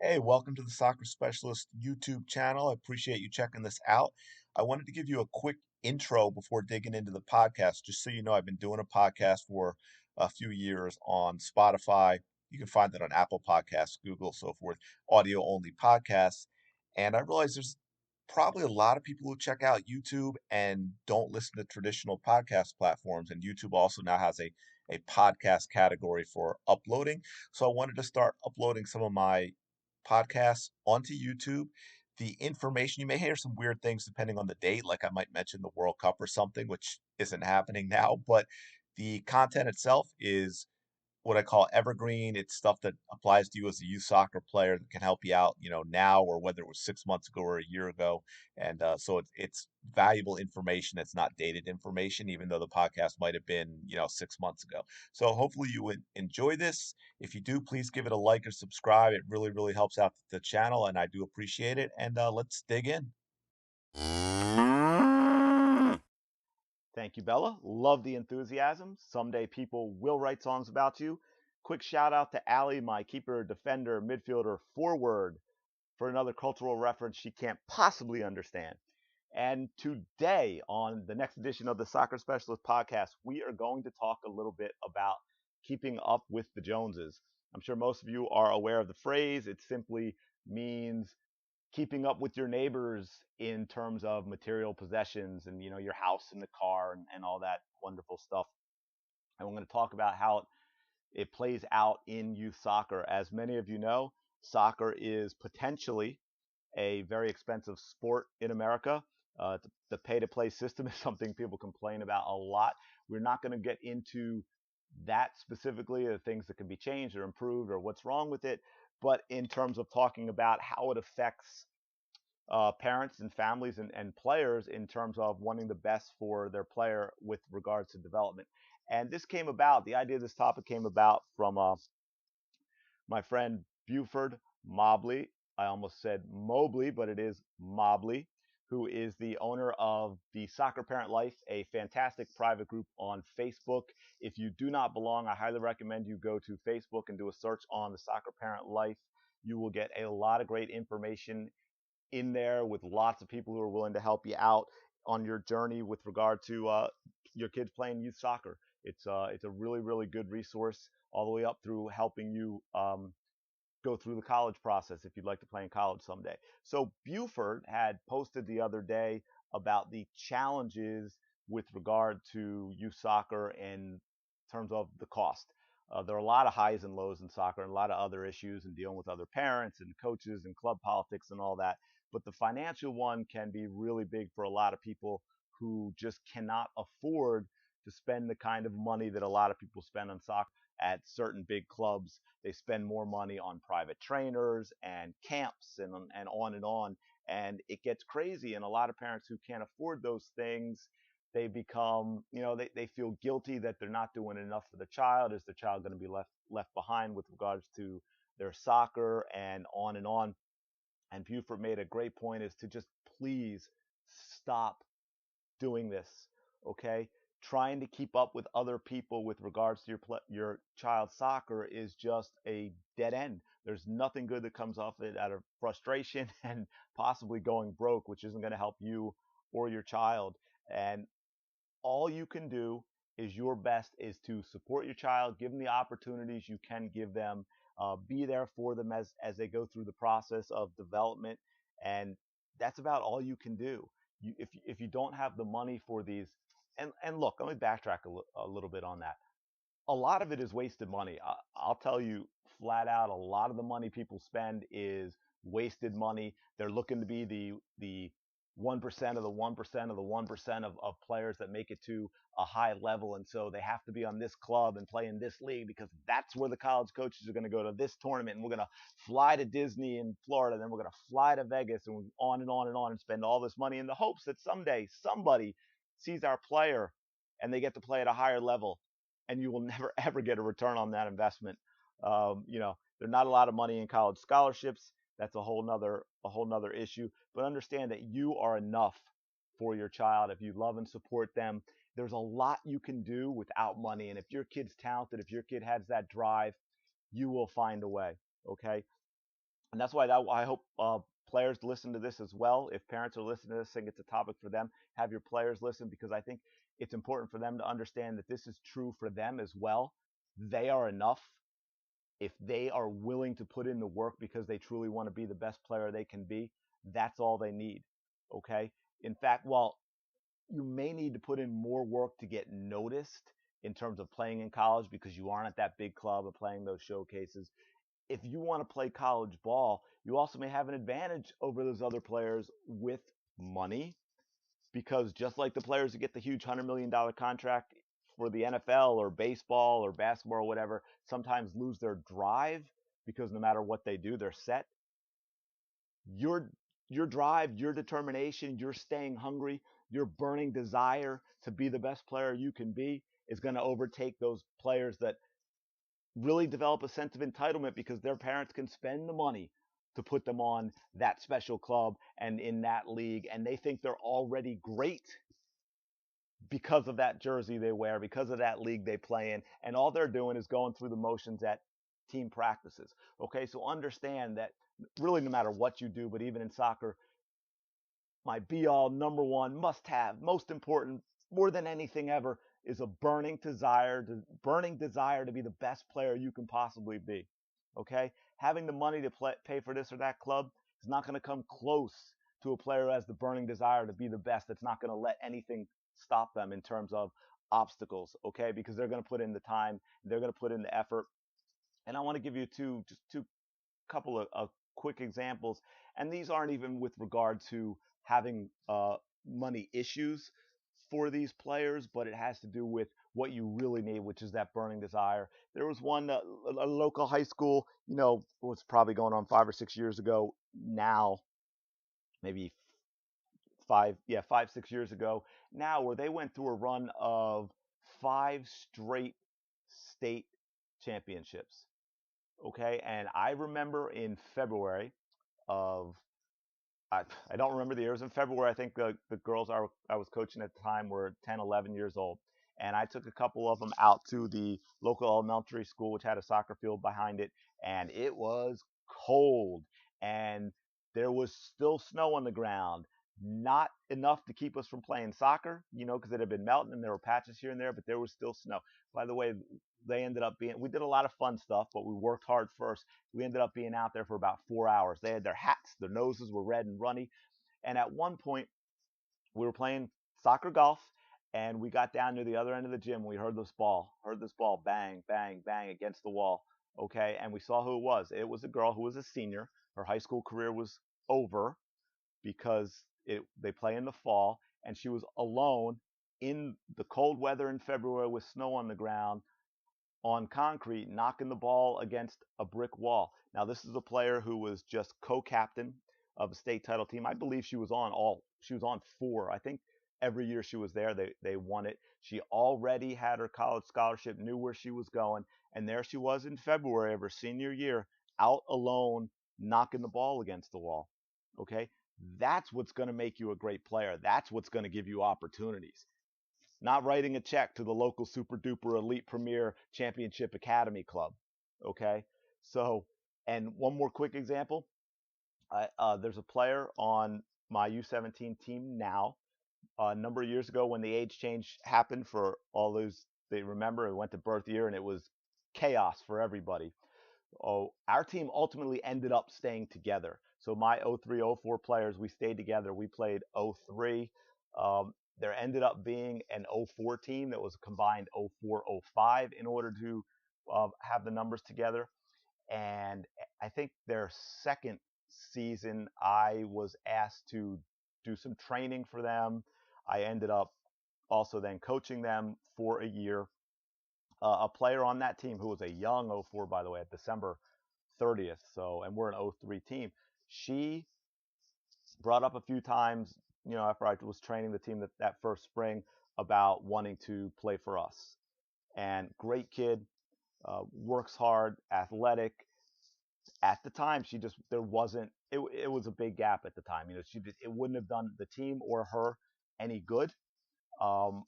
Hey, welcome to the Soccer Specialist YouTube channel. I appreciate you checking this out. I wanted to give you a quick intro before digging into the podcast. Just so you know, I've been doing a podcast for a few years on Spotify. You can find it on Apple Podcasts, Google, so forth, audio only podcasts. And I realize there's probably a lot of people who check out YouTube and don't listen to traditional podcast platforms. And YouTube also now has a podcast category for uploading. So I wanted to start uploading some of my podcasts onto YouTube. The information, you may hear some weird things depending on the date, like I might mention the World Cup or something, which isn't happening now, but the content itself is what I call evergreen. It's stuff that applies to you as a youth soccer player that can help you out, now or whether it was 6 months ago or a year ago. And so it's valuable information. It's not dated information, even though the podcast might have been, 6 months ago. So hopefully you would enjoy this. If you do, please give it a like or subscribe. It really, really helps out the channel, and I do appreciate it. And let's dig in. Thank you, Bella. Love the enthusiasm. Someday people will write songs about you. Quick shout out to Allie, my keeper, defender, midfielder, forward, for another cultural reference she can't possibly understand. And today, on the next edition of the Soccer Specialist podcast, we are going to talk a little bit about keeping up with the Joneses. I'm sure most of you are aware of the phrase. It simply means keeping up with your neighbors in terms of material possessions and your house and the car and all that wonderful stuff. And we're going to talk about how it plays out in youth soccer. As many of you know, soccer is potentially a very expensive sport in America. The pay to play system is something people complain about a lot. We're not going to get into that specifically, the things that can be changed or improved or what's wrong with it. But in terms of talking about how it affects parents and families and players in terms of wanting the best for their player with regards to development. And this came about, the idea of this topic came about from my friend Buford Mobley. I almost said Mobley, but it is Mobley, who is the owner of the Soccer Parent Life, a fantastic private group on Facebook. If you do not belong, I highly recommend you go to Facebook and do a search on the Soccer Parent Life. You will get a lot of great information in there with lots of people who are willing to help you out on your journey with regard to your kids playing youth soccer. It's a really really good resource all the way up through helping you go through the college process if you'd like to play in college someday. So Buford had posted the other day about the challenges with regard to youth soccer in terms of the cost. There are a lot of highs and lows in soccer and a lot of other issues and dealing with other parents and coaches and club politics and all that. But the financial one can be really big for a lot of people who just cannot afford to spend the kind of money that a lot of people spend on soccer at certain big clubs. They spend more money on private trainers and camps and on and on. And it gets crazy. And a lot of parents who can't afford those things, they become, they feel guilty that they're not doing enough for the child. Is the child going to be left behind with regards to their soccer and on and on? And Buford made a great point is to just please stop doing this, okay? Trying to keep up with other people with regards to your child's soccer is just a dead end. There's nothing good that comes off it out of frustration and possibly going broke, which isn't going to help you or your child. And all you can do is your best is to support your child, give them the opportunities you can give them, be there for them as they go through the process of development, and that's about all you can do. If you don't have the money for these, and look, let me backtrack a little bit on that. A lot of it is wasted money. I'll tell you flat out, a lot of the money people spend is wasted money. They're looking to be the 1% of the 1% of the 1% of players that make it to a high level. And so they have to be on this club and play in this league because that's where the college coaches are going to go to this tournament. And we're going to fly to Disney in Florida. And then we're going to fly to Vegas and on and on and on and spend all this money in the hopes that someday somebody sees our player and they get to play at a higher level, and you will never ever get a return on that investment. There's not a lot of money in college scholarships. That's a whole nother issue. But understand that you are enough for your child if you love and support them. There's a lot you can do without money, and if your kid's talented, if your kid has that drive, you will find a way. Okay. And that's why I hope players listen to this as well. If parents are listening to this, I think it's a topic for them. Have your players listen, because I think it's important for them to understand that this is true for them as well. They are enough if they are willing to put in the work because they truly want to be the best player they can be. That's all they need. Okay. In fact, while you may need to put in more work to get noticed in terms of playing in college because you aren't at that big club or playing those showcases, if you want to play college ball, you also may have an advantage over those other players with money, because just like the players who get the huge $100 million contract for the NFL or baseball or basketball or whatever sometimes lose their drive because no matter what they do, they're set. Your your drive, your determination, your staying hungry, your burning desire to be the best player you can be is going to overtake those players that really develop a sense of entitlement because their parents can spend the money to put them on that special club and in that league, and they think they're already great because of that jersey they wear, because of that league they play in, and all they're doing is going through the motions at team practices. Okay, so understand that really no matter what you do, but even in soccer, my be all, number one, must have, most important, more than anything ever, is a burning desire to be the best player you can possibly be. Okay, having the money to pay for this or that club is not going to come close to a player who has the burning desire to be the best. That's not going to let anything stop them in terms of obstacles. Okay, because they're going to put in the time, they're going to put in the effort. And I want to give you just two couple of quick examples, and these aren't even with regard to having money issues for these players, but it has to do with what you really need, which is that burning desire. There was one a local high school, was probably going on 5 or 6 years ago. Now, maybe 5, 6 years ago. Now, where they went through a run of 5 straight state championships. Okay, and I remember in February of I don't remember the years. In February, I think the girls I was coaching at the time were 10, 11 years old. And I took a couple of them out to the local elementary school, which had a soccer field behind it. And it was cold. And there was still snow on the ground. Not enough to keep us from playing soccer, because it had been melting and there were patches here and there, but there was still snow. By the way, we did a lot of fun stuff, but we worked hard first. We ended up being out there for about 4 hours. They had their hats, their noses were red and runny. And at one point, we were playing soccer golf, and we got down near the other end of the gym. We heard this ball bang, bang, bang against the wall. Okay, and we saw who it was. It was a girl who was a senior. Her high school career was over because they play in the fall, and she was alone in the cold weather in February with snow on the ground on concrete, knocking the ball against a brick wall. Now, this is a player who was just co-captain of a state title team. I believe she was on four. I think every year she was there, they won it. She already had her college scholarship, knew where she was going, and there she was in February of her senior year, out alone, knocking the ball against the wall. Okay? That's what's going to make you a great player. That's what's going to give you opportunities, not writing a check to the local super duper elite premier championship academy club. Okay. So, and one more quick example. There's a player on my U17 team now. A number of years ago, when the age change happened for all those, they remember it went to birth year and it was chaos for everybody. Oh, our team ultimately ended up staying together. So my 03, 04 players, we stayed together. We played 03. There ended up being an 04 team that was a combined 04, 05 in order to have the numbers together. And I think their second season, I was asked to do some training for them. I ended up also then coaching them for a year. A player on that team who was a young 04, by the way, at December 30th. So, and we're an 03 team. She brought up a few times, after I was training the team that first spring, about wanting to play for us. And great kid, works hard, athletic. At the time, there wasn't, it was a big gap at the time. It wouldn't have done the team or her any good. Um,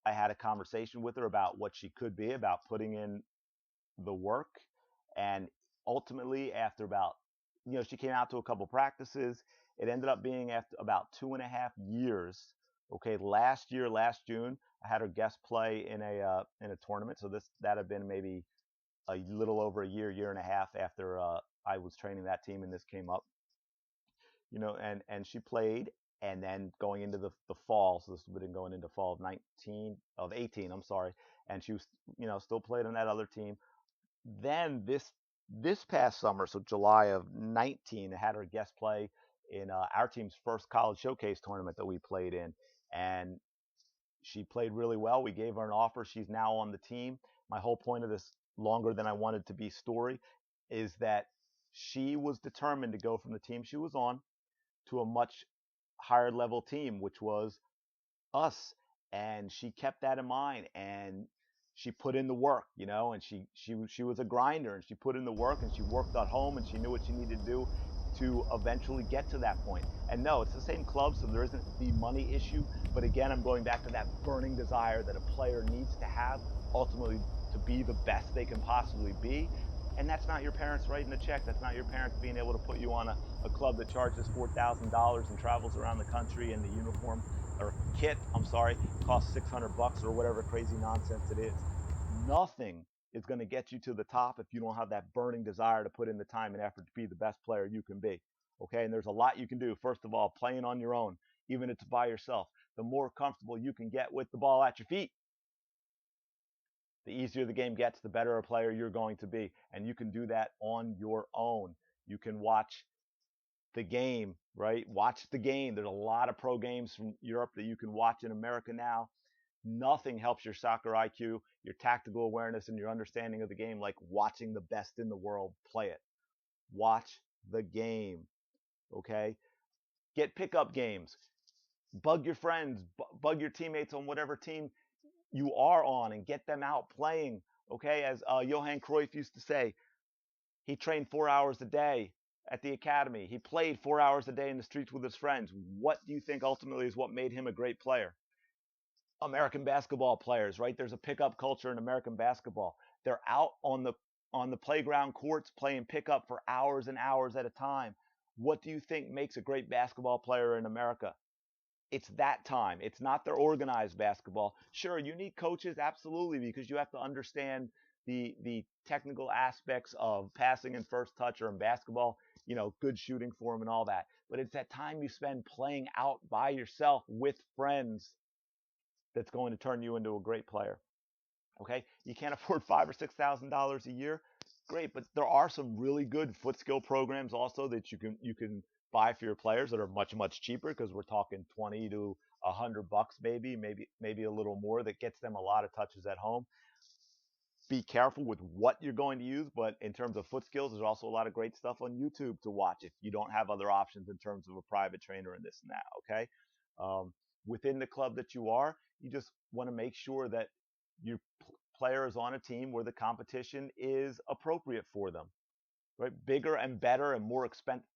I had a conversation with her about what she could be, about putting in the work. And ultimately, after about she came out to a couple practices. It ended up being after about 2.5 years. Okay, last year, last June, I had her guest play in a tournament. So that had been maybe a little over a year, year and a half after I was training that team, and this came up. And she played, and then going into the fall. So this would have been going into fall of 18. I'm sorry, and she was still played on that other team. Then this past summer, so July of 19, I had her guest play in our team's first college showcase tournament that we played in, and she played really well. We gave her an offer. She's now on the team. My whole point of this longer than I wanted to be story is that she was determined to go from the team she was on to a much higher level team, which was us. And she kept that in mind, and she put in the work, and she was a grinder, and she put in the work, and she worked at home, and she knew what she needed to do to eventually get to that point. And no, it's the same club, so there isn't the money issue. But again, I'm going back to that burning desire that a player needs to have ultimately to be the best they can possibly be. And that's not your parents writing the check. That's not your parents being able to put you on a club that charges $4,000 and travels around the country, and the uniform or kit, I'm sorry, costs $600 or whatever crazy nonsense it is. Nothing is going to get you to the top if you don't have that burning desire to put in the time and effort to be the best player you can be. Okay, and there's a lot you can do. First of all, playing on your own, even if it's by yourself. The more comfortable you can get with the ball at your feet, the easier the game gets, the better a player you're going to be. And you can do that on your own. You can watch the game, right? Watch the game. There's a lot of pro games from Europe that you can watch in America now. Nothing helps your soccer IQ, your tactical awareness, and your understanding of the game like watching the best in the world play it. Watch the game, okay? Get pickup games. Bug your friends, bug your teammates on whatever team you are on, and get them out playing, okay? As Johan Cruyff used to say, he trained 4 hours a day at the academy. He played 4 hours a day in the streets with his friends. What do you think ultimately is what made him a great player? American basketball players, right? There's a pickup culture in American basketball. They're out on the playground courts playing pickup for hours and hours at a time. What do you think makes a great basketball player in America? It's that time. It's not their organized basketball. Sure, you need coaches, absolutely, because you have to understand the technical aspects of passing and first touch, or in basketball, good shooting form and all that. But it's that time you spend playing out by yourself with friends that's going to turn you into a great player. Okay, you can't afford $5,000 or $6,000 a year. Great, but there are some really good foot skill programs also that you can buy for your players that are much cheaper, because we're talking $20 to $100 maybe a little more, that gets them a lot of touches at home. Be careful with what you're going to use, but in terms of foot skills, there's also a lot of great stuff on YouTube to watch if you don't have other options in terms of a private trainer and this and that. Okay, within the club that you are, you just want to make sure that your player is on a team where the competition is appropriate for them. Right, bigger and better and more expensive.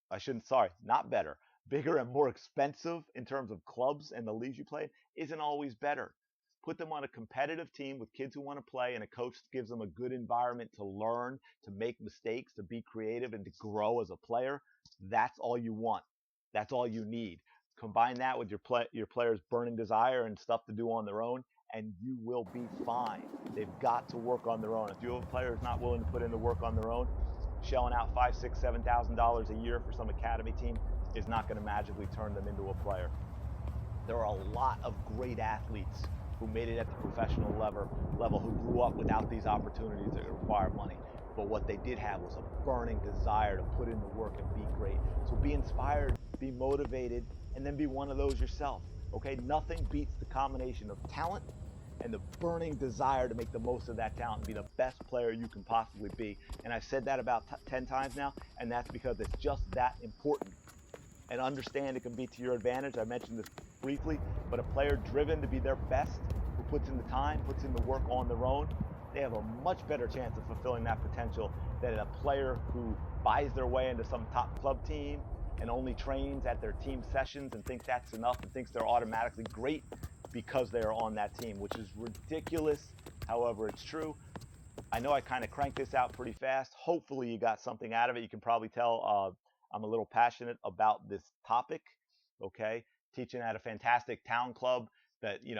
Not better. Bigger and more expensive in terms of clubs and the leagues you play isn't always better. Put them on a competitive team with kids who want to play, and a coach gives them a good environment to learn, to make mistakes, to be creative, and to grow as a player. That's all you want. That's all you need. Combine that with your players' burning desire and stuff to do on their own, and you will be fine. They've got to work on their own. If you have a player who's not willing to put in the work on their own, shelling out $5,000, $6,000, $7,000 a year for some academy team is not going to magically turn them into a player. There are a lot of great athletes who made it at the professional level who grew up without these opportunities that require money. But what they did have was a burning desire to put in the work and be great. So be inspired, be motivated, and then be one of those yourself. Okay, nothing beats the combination of talent and the burning desire to make the most of that talent and be the best player you can possibly be. And I've said that about 10 times now, and that's because it's just that important. And understand it can be to your advantage. I mentioned this briefly, but a player driven to be their best, who puts in the time, puts in the work on their own, they have a much better chance of fulfilling that potential than a player who buys their way into some top club team and only trains at their team sessions and thinks that's enough and thinks they're automatically great because they are on that team, which is ridiculous. However, it's true. I know I kind of cranked this out pretty fast. Hopefully you got something out of it. You can probably tell I'm a little passionate about this topic. Okay, teaching at a fantastic town club that you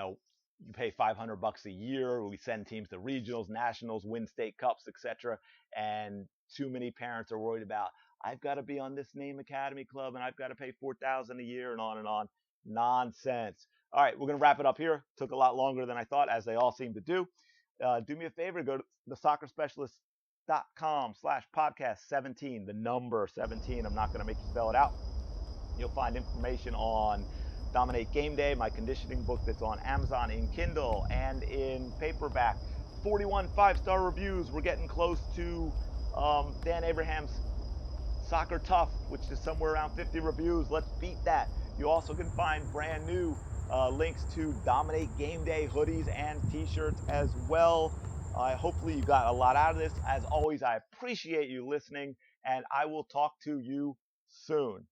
pay $500 a year. We send teams to regionals, nationals, win state cups, etc. And too many parents are worried about, I've got to be on this name academy club and I've got to pay $4,000 a year and on and on. Nonsense. All right, we're going to wrap it up here. Took a lot longer than I thought, as they all seem to do. Do me a favor, go to thesoccerspecialist.com/podcast17, the number 17. I'm not going to make you spell it out. You'll find information on Dominate Game Day, my conditioning book that's on Amazon in Kindle and in paperback. 41 5-star reviews. We're getting close to Dan Abraham's Soccer Tough, which is somewhere around 50 reviews. Let's beat that. You also can find brand new links to Dominate Game Day hoodies and t-shirts as well. Hopefully you got a lot out of this. As always, I appreciate you listening, and I will talk to you soon.